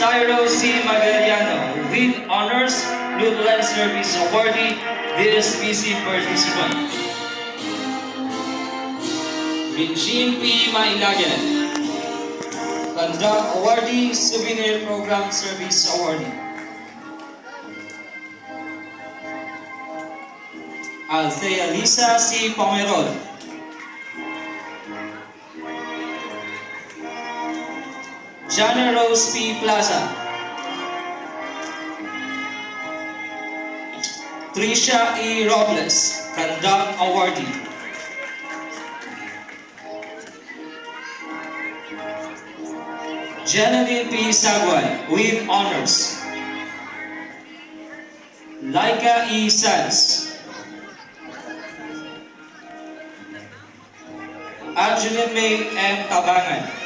Tyro C. Magallano with honors Lutheran Service Awardee, DSPC participant. Regine P. Mailagan, Conduct Awardee, Souvenir Program Service Awardee. Althea Lisa C. Pomerol. Jana Rose P. Plaza. Trisha E. Robles, Conduct Awardee. Genevieve P. Sagwan with honors. Laika E. Sanz. Angeline May M. Tabangan.